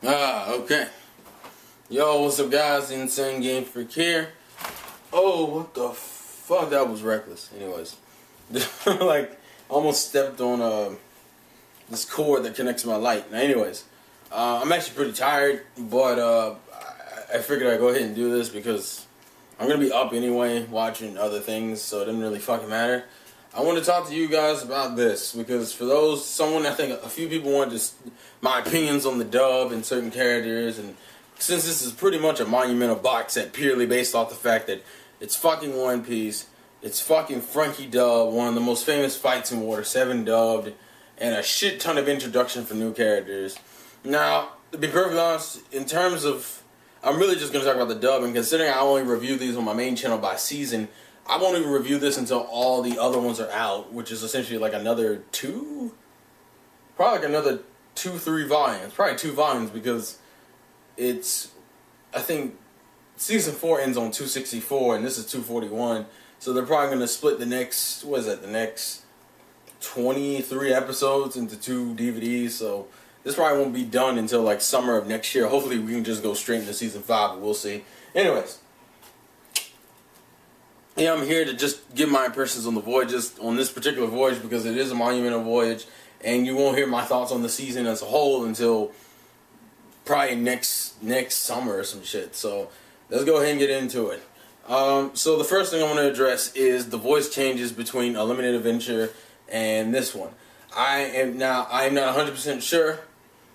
Okay. Yo, what's up, guys? Insane Game Freak here. Oh, what the fuck? That was reckless. Anyways. Like, almost stepped on this cord that connects to my light. Now, anyways. I'm actually pretty tired, but I figured I'd go ahead and do this because I'm going to be up anyway, watching other things, so it doesn't really fucking matter. I want to talk to you guys about this because for I think a few people wanted my opinions on the dub and certain characters, and since this is pretty much a monumental box set purely based off the fact that it's fucking One Piece, it's fucking Frankie dub, one of the most famous fights in Water 7 dubbed, and a shit ton of introduction for new characters. Now, to be perfectly honest, in terms of, I'm really just going to talk about the dub, and considering I only review these on my main channel by season, I won't even review this until all the other ones are out, which is essentially like another 3 volumes. Probably 2 volumes because I think season 4 ends on 264 and this is 241. So they're probably going to split the next 23 episodes into 2 DVDs. So this probably won't be done until like summer of next year. Hopefully we can just go straight into season 5, but we'll see. Anyways. Yeah, I'm here to just give my impressions on the voyage, on this particular voyage, because it is a monumental voyage, and you won't hear my thoughts on the season as a whole until probably next summer or some shit. So let's go ahead and get into it. So the first thing I want to address is the voice changes between A Limited Adventure and this one. I am not 100% sure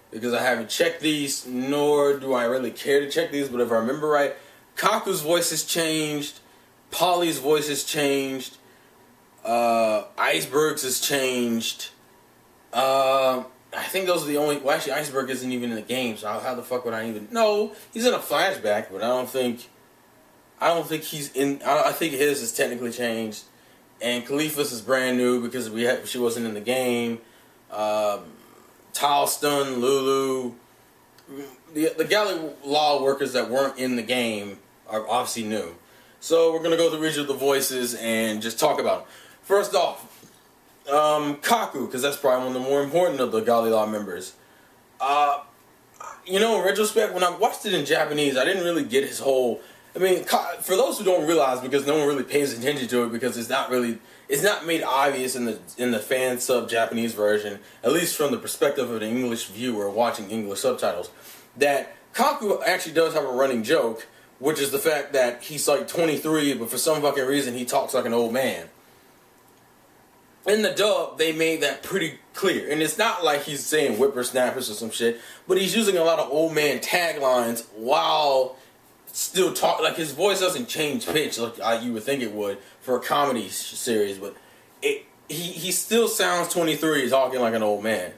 because I haven't checked these, nor do I really care to check these. But if I remember right, Kaku's voice has changed. Polly's voice has changed. Iceberg's has changed. I think those are the only. Well, actually, Iceberg isn't even in the game, so how the fuck would I even? No, he's in a flashback, but I don't think he's in. I think his is technically changed, and Khalifa's is brand new because she wasn't in the game. Talston, Lulu, the galley law workers that weren't in the game are obviously new. So we're going to go through each of the voices and just talk about them. First off, Kaku, because that's probably one of the more important of the Galley Law members. In retrospect, when I watched it in Japanese, I didn't really get his whole... I mean, for those who don't realize, because no one really pays attention to it, because it's not made obvious in the fan sub Japanese version, at least from the perspective of the English viewer watching English subtitles, that Kaku actually does have a running joke, which is the fact that he's like 23, but for some fucking reason he talks like an old man. In the dub, they made that pretty clear. And it's not like he's saying whippersnappers or some shit, but he's using a lot of old man taglines while still talking. Like, his voice doesn't change pitch like you would think it would for a comedy series, but he still sounds 23 talking like an old man.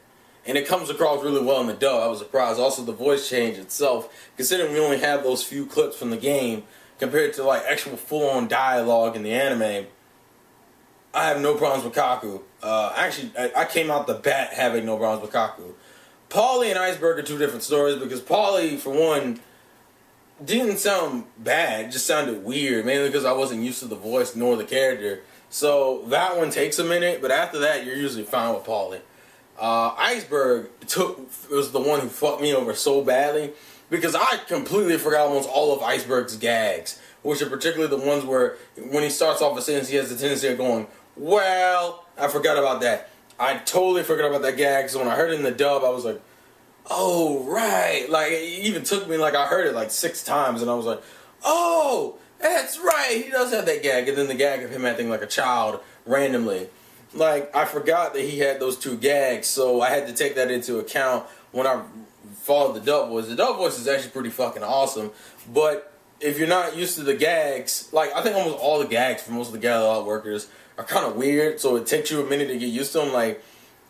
And it comes across really well in the dub. I was surprised. Also, the voice change itself, considering we only have those few clips from the game, compared to like actual full-on dialogue in the anime, I have no problems with Kaku. Actually, I came out the bat having no problems with Kaku. Polly and Iceberg are 2 different stories because Polly, for one, didn't sound bad, just sounded weird, mainly because I wasn't used to the voice nor the character. So that one takes a minute, but after that, you're usually fine with Polly. Iceberg was the one who fucked me over so badly because I completely forgot almost all of Iceberg's gags, which are particularly the ones where when he starts off a sentence he has the tendency of going, well, I forgot about that. I totally forgot about that gag, so when I heard it in the dub I was like, oh right, like it even took me like I heard it like 6 times and I was like, oh, that's right, he does have that gag, and then the gag of him acting like a child randomly. Like, I forgot that he had those 2 gags, so I had to take that into account when I followed the dub voice. The dub voice is actually pretty fucking awesome, but if you're not used to the gags, like, I think almost all the gags for most of the Galley workers are kind of weird, so it takes you a minute to get used to them. Like,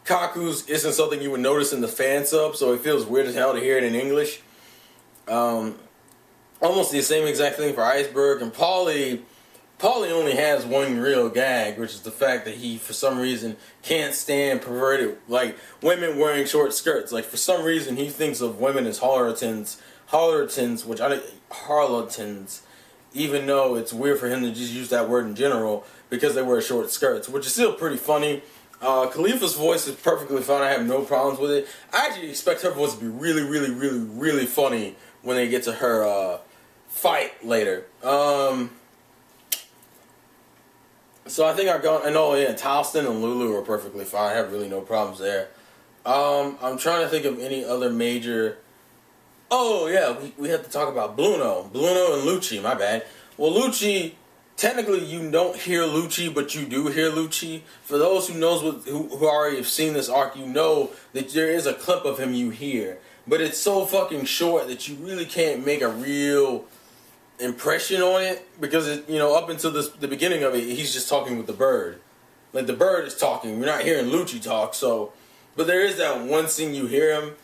Kaku's isn't something you would notice in the fan sub, so it feels weird as hell to hear it in English. Almost the same exact thing for Iceberg, and Polly only has one real gag, which is the fact that he, for some reason, can't stand perverted, like, women wearing short skirts. Like, for some reason, he thinks of women as harlotans, even though it's weird for him to just use that word in general, because they wear short skirts, which is still pretty funny. Khalifa's voice is perfectly fine. I have no problems with it. I actually expect her voice to be really, really, really, really funny when they get to her fight later. So I think Talston and Lulu are perfectly fine. I have really no problems there. I'm trying to think of any other major. Oh yeah, we have to talk about Bruno and Lucci. My bad. Well, Lucci, technically you don't hear Lucci, but you do hear Lucci. For those who already have seen this arc, you know that there is a clip of him you hear, but it's so fucking short that you really can't make a real impression on it, because up until the beginning of it, he's just talking with the bird. Like, the bird is talking. We're not hearing Lucci talk. So, but there is that one scene you hear him,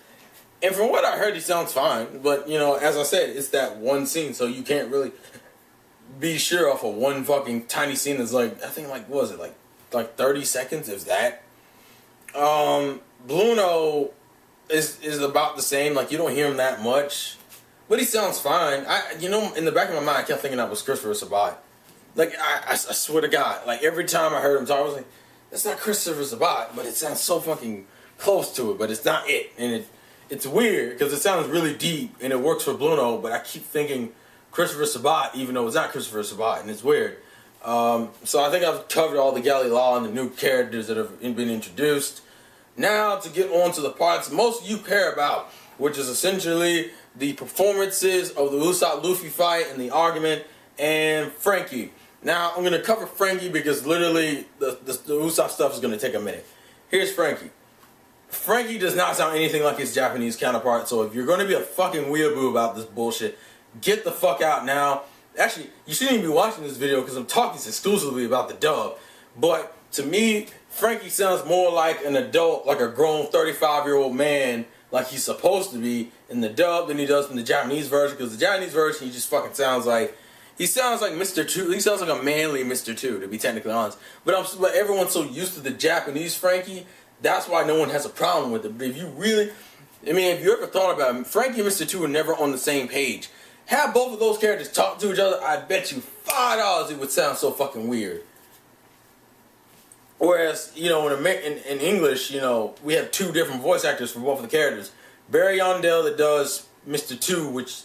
and from what I heard, he sounds fine. But as I said, it's that one scene, so you can't really be sure off of one fucking tiny scene that's like, I think, like, what was it, like 30 seconds, if that. Bruno is about the same. Like, you don't hear him that much. But he sounds fine. In the back of my mind, I kept thinking that was Christopher Sabat. Like, I swear to God, like, every time I heard him talk, I was like, that's not Christopher Sabat, but it sounds so fucking close to it, but it's not it. And it's weird, because it sounds really deep, and it works for Bruno, but I keep thinking Christopher Sabat, even though it's not Christopher Sabat, and it's weird. So I think I've covered all the Galley Law and the new characters that have been introduced. Now, to get on to the parts most of you care about, which is essentially the performances of the Usopp Luffy fight and the argument, and Frankie. Now, I'm going to cover Frankie because literally the Usopp stuff is going to take a minute. Here's Frankie. Frankie does not sound anything like his Japanese counterpart, so if you're going to be a fucking weeaboo about this bullshit, get the fuck out now. Actually, you shouldn't even be watching this video because I'm talking exclusively about the dub. But to me, Frankie sounds more like an adult, like a grown 35-year-old man, like he's supposed to be in the dub, than he does in the Japanese version. Because the Japanese version, he just fucking sounds like Mr. 2. He sounds like a manly Mr. 2, to be technically honest. But everyone's so used to the Japanese Frankie, that's why no one has a problem with it. But if you really, if you ever thought about it, Frankie and Mr. 2 are never on the same page. Have both of those characters talk to each other, I bet you $5 it would sound so fucking weird. Whereas, in English, we have two different voice actors for both of the characters. Barry Yondell that does Mr. 2, which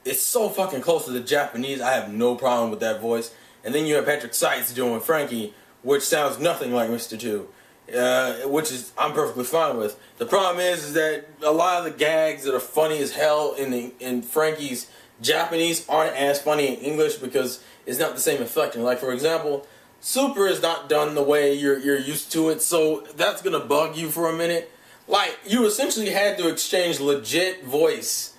is so fucking close to the Japanese, I have no problem with that voice. And then you have Patrick Seitz doing Frankie, which sounds nothing like Mr. 2. Which is I'm perfectly fine with. The problem is that a lot of the gags that are funny as hell in Frankie's Japanese aren't as funny in English because it's not the same inflection. Like, for example, Super is not done the way you're used to it, so that's gonna bug you for a minute. Like, you essentially had to exchange legit voice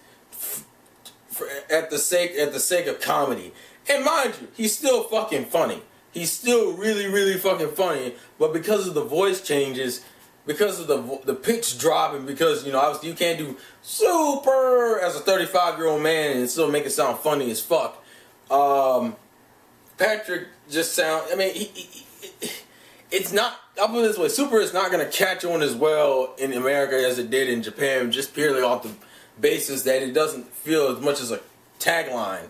at the sake of comedy. And mind you, he's still fucking funny. He's still really, really fucking funny. But because of the voice changes, because of the pitch drop, and because obviously you can't do super as a 35-year-old man and still make it sound funny as fuck. Patrick just sound. It's not. I'll put it this way: Super is not going to catch on as well in America as it did in Japan, just purely off the basis that it doesn't feel as much as a tagline.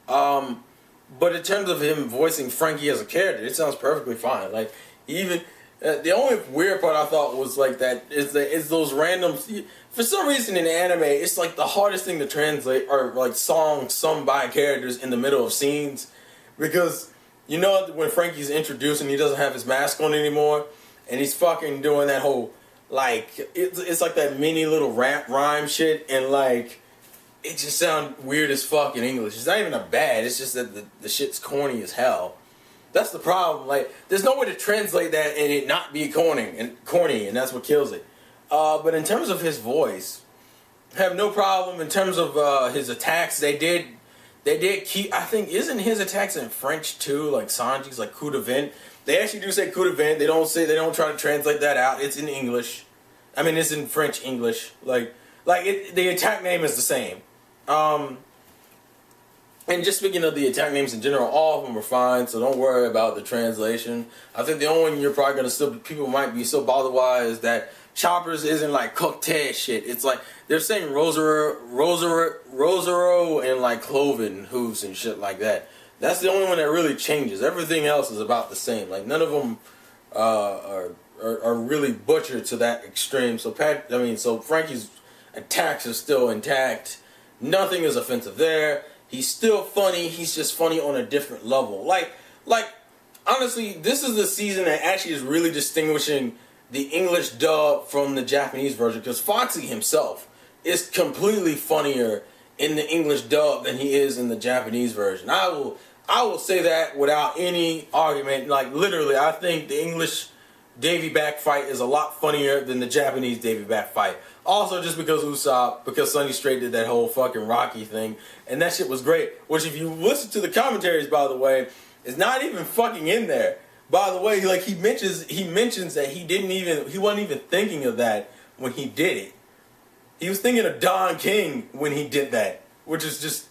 But in terms of him voicing Frankie as a character, it sounds perfectly fine. Like, even the only weird part I thought was like that is those random. For some reason in anime, it's like the hardest thing to translate are like songs sung by characters in the middle of scenes. Because, when Frankie's introduced and he doesn't have his mask on anymore, and he's fucking doing that whole, like, it's like that mini little rap rhyme shit, and like, it just sounds weird as fuck in English. It's not even a bad, it's just that the shit's corny as hell. That's the problem. Like, there's no way to translate that and it not be corny, and that's what kills it. But in terms of his voice, I have no problem. In terms of his attacks, they did keep, I think, isn't his attacks in French too, like Sanji's, like coup de vent? They actually do say coup de vent. They don't try to translate that out. It's in English. It's in French English. The attack name is the same. And just speaking of the attack names in general, all of them are fine, so don't worry about the translation. I think the only one you're probably people might be so bothered by is that Choppers isn't like cocktail shit. It's like they're saying Rosaro and like cloven hooves and shit like that. That's the only one that really changes. Everything else is about the same. Like, none of them are are really butchered to that extreme. So so Frankie's attacks are still intact. Nothing is offensive there. He's still funny. He's just funny on a different level. Like honestly, this is the season that actually is really distinguishing the English dub from the Japanese version, because Foxy himself is completely funnier in the English dub than he is in the Japanese version. I will say that without any argument. Like, literally, I think the English Davy Back fight is a lot funnier than the Japanese Davy Back fight. Also, just because Sonny Strait did that whole fucking Rocky thing, and that shit was great. Which, if you listen to the commentaries, by the way, is not even fucking in there. By the way, like, he mentions that he wasn't even thinking of that when he did it. He was thinking of Don King when he did that, which is just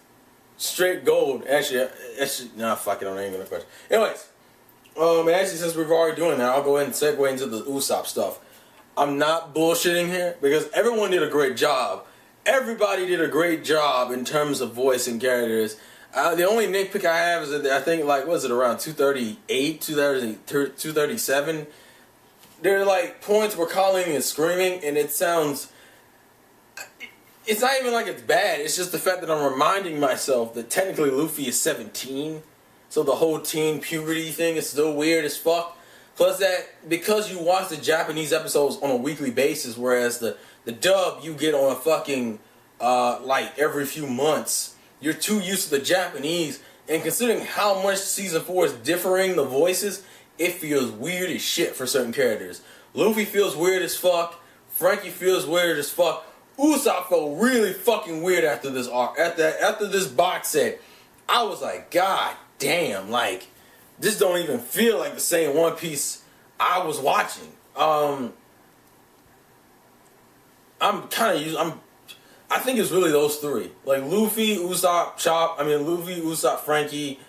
straight gold. Actually, fuck it, I ain't gonna question. Anyways, actually, since we're already doing that, I'll go ahead and segue into the Usopp stuff. I'm not bullshitting here, because everyone did a great job. Everybody did a great job in terms of voice and characters. The only nitpick I have is that I think, like, what is it, around 238, 237? There are, like, points where calling and screaming, and it sounds... It's not even like it's bad. It's just the fact that I'm reminding myself that technically Luffy is 17. So the whole teen puberty thing is still weird as fuck. Plus that, because you watch the Japanese episodes on a weekly basis, whereas the dub you get on a fucking, like, every few months, you're too used to the Japanese. And considering how much Season 4 is differing the voices, it feels weird as shit for certain characters. Luffy feels weird as fuck. Frankie feels weird as fuck. Usopp felt really fucking weird after this arc. After this box set, I was like, God damn, like, this don't even feel like the same One Piece I was watching. I think it's really those three. Like, Luffy, Usopp, Frankie.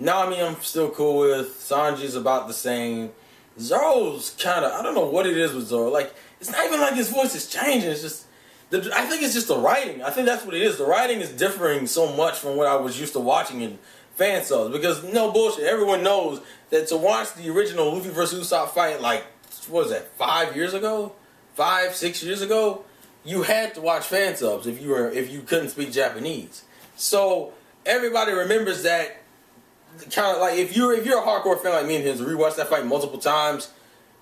Nami I'm still cool with. Sanji's about the same. Zoro's kind of, I don't know what it is with Zoro. Like, it's not even like his voice is changing. It's just, I think it's just the writing. I think that's what it is. The writing is differing so much from what I was used to watching in fan subs. Because, no bullshit, everyone knows that to watch the original Luffy vs. Usopp fight, like, what was that, 5 years ago? 5, 6 years ago? You had to watch fan subs if you couldn't speak Japanese. So, everybody remembers that, kind of like, if you're a hardcore fan like me and has rewatched that fight multiple times,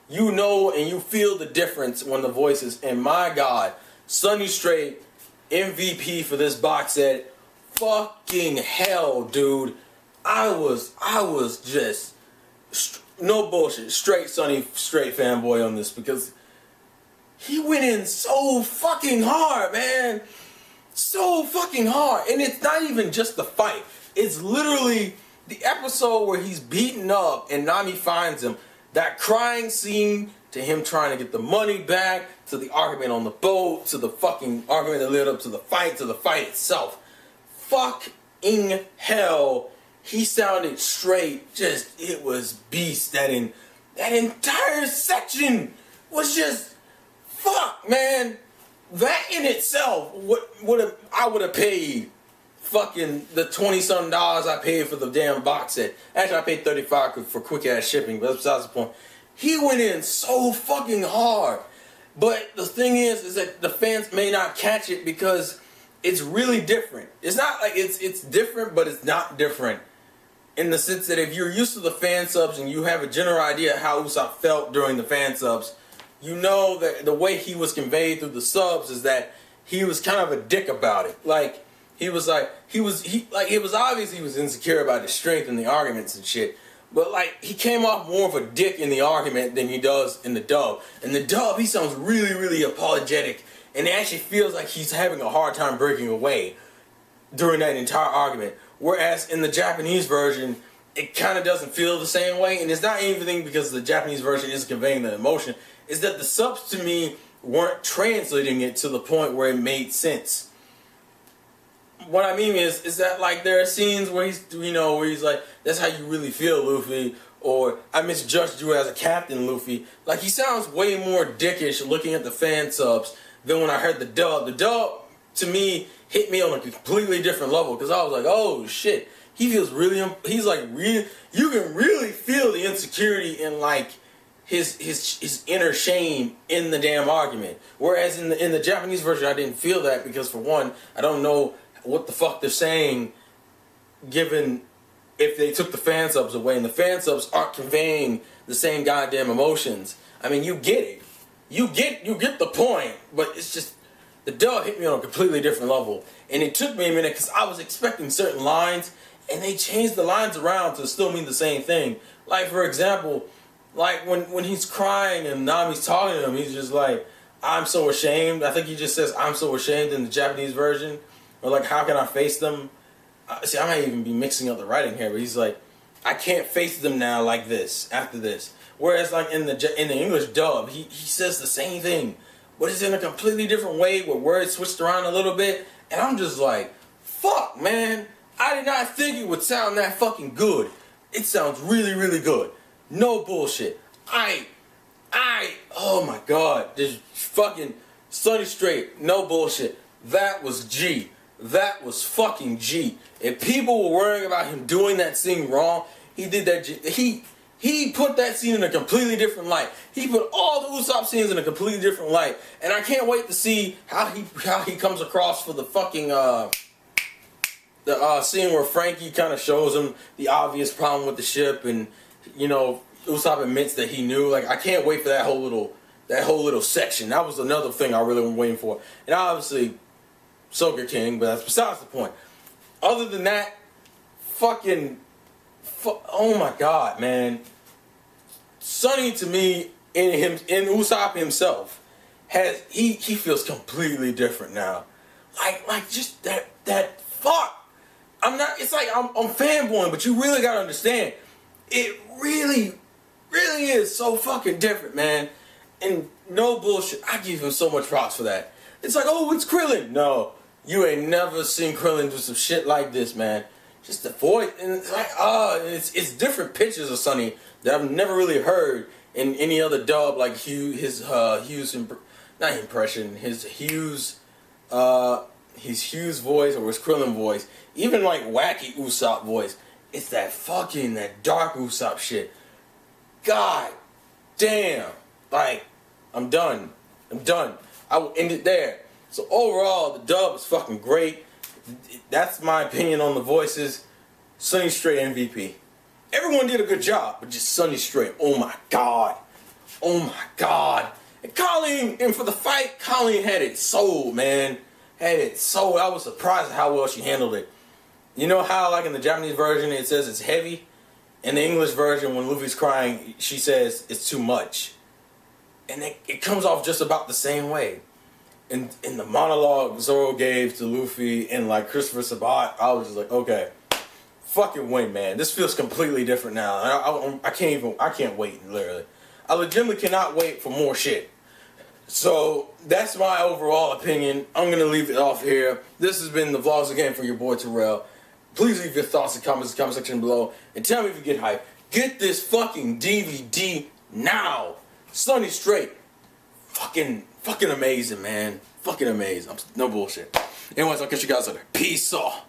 you know and you feel the difference when the voices, and my God, Sonny Strait, MVP for this box set. Fucking hell, dude. I was just, no bullshit, straight Sonny Strait fanboy on this, because he went in so fucking hard, man. So fucking hard. And it's not even just the fight. It's literally the episode where he's beaten up and Nami finds him. That crying scene, to him trying to get the money back, to the argument on the boat, to the fucking argument that led up to the fight itself. Fucking hell. He sounded straight. Just, it was beast. That entire section was just, fuck, man. That in itself, I would have paid fucking the $20-something I paid for the damn box set. Actually, I paid $35 for quick ass shipping, but that's besides the point. He went in so fucking hard. But the thing is that the fans may not catch it because it's really different. It's not like it's different, but it's not different. In the sense that if you're used to the fan subs and you have a general idea how Usopp felt during the fan subs, you know that the way he was conveyed through the subs is that he was kind of a dick about it. Like, it was obvious he was insecure about his strength in the arguments and shit. But, like, he came off more of a dick in the argument than he does in the dub. In the dub, he sounds really, really apologetic. And it actually feels like he's having a hard time breaking away during that entire argument. Whereas in the Japanese version, it kind of doesn't feel the same way. And it's not anything because the Japanese version isn't conveying the emotion. It's that the subs, to me, weren't translating it to the point where it made sense. What I mean is that, like, there are scenes where he's like, that's how you really feel, Luffy, or I misjudged you as a captain, Luffy. Like, he sounds way more dickish looking at the fan subs than when I heard the dub. The dub, to me, hit me on a completely different level, because I was like, oh shit, he feels really, you can really feel the insecurity in, like, his inner shame in the damn argument. Whereas in the Japanese version, I didn't feel that because for one, I don't know what the fuck they're saying, given if they took the fan subs away, and the fan subs aren't conveying the same goddamn emotions. I mean, you get it. You get the point, but it's just the dub hit me on a completely different level, and it took me a minute because I was expecting certain lines, and they changed the lines around to still mean the same thing. Like for example, like when he's crying and Nami's talking to him, he's just like, "I'm so ashamed." I think he just says, "I'm so ashamed" in the Japanese version, or like, "How can I face them?" See, I might even be mixing up the writing here, but he's like, "I can't face them now like this after this." Whereas like in the English dub, he says the same thing, but it's in a completely different way with words switched around a little bit, and I'm just like, fuck, man, I did not think it would sound that fucking good. It sounds really, really good. No bullshit. Oh my god, this fucking Sonny Strait, no bullshit. That was G. That was fucking G. If people were worrying about him doing that scene wrong, he did that. He put that scene in a completely different light. He put all the Usopp scenes in a completely different light, and I can't wait to see how he comes across for the fucking scene where Frankie kind of shows him the obvious problem with the ship, and you know Usopp admits that he knew. Like, I can't wait for that whole little section. That was another thing I really was waiting for, and obviously Soaker King, but that's besides the point. Other than that, oh my god, man. Sonny, to me, in Usopp himself, he feels completely different now. Like just that fuck. It's like I'm fanboying, but you really gotta understand, it really is so fucking different, man. And no bullshit, I give him so much props for that. It's like, oh, it's Krillin. No, you ain't never seen Krillin do some shit like this, man. Just the voice, and it's like, it's different pitches of Sonny that I've never really heard in any other dub, like his Hughes voice or his Krillin voice, even like wacky Usopp voice. It's that dark Usopp shit. God damn, like, I'm done. I will end it there. So overall, the dub is fucking great. That's my opinion on the voices. Sonny Strait MVP. Everyone did a good job, but just Sonny Strait. Oh my god. And Colleen, and for the fight, Colleen had it sold, man. Had it sold. I was surprised at how well she handled it. You know how, like in the Japanese version, it says it's heavy? In the English version, when Luffy's crying, she says it's too much. And it comes off just about the same way. In the monologue Zoro gave to Luffy and like Christopher Sabat, I was just like, okay, fucking win, man. This feels completely different now. I can't wait, literally. I legitimately cannot wait for more shit. So that's my overall opinion. I'm gonna leave it off here. This has been the vlogs again for your boy Terrell. Please leave your thoughts and comments in the comment section below, and tell me if you get hyped. Get this fucking DVD now. Sonny Strait. Fucking amazing, man. Fucking amazing. No bullshit. Anyways, I'll catch you guys later. Peace off.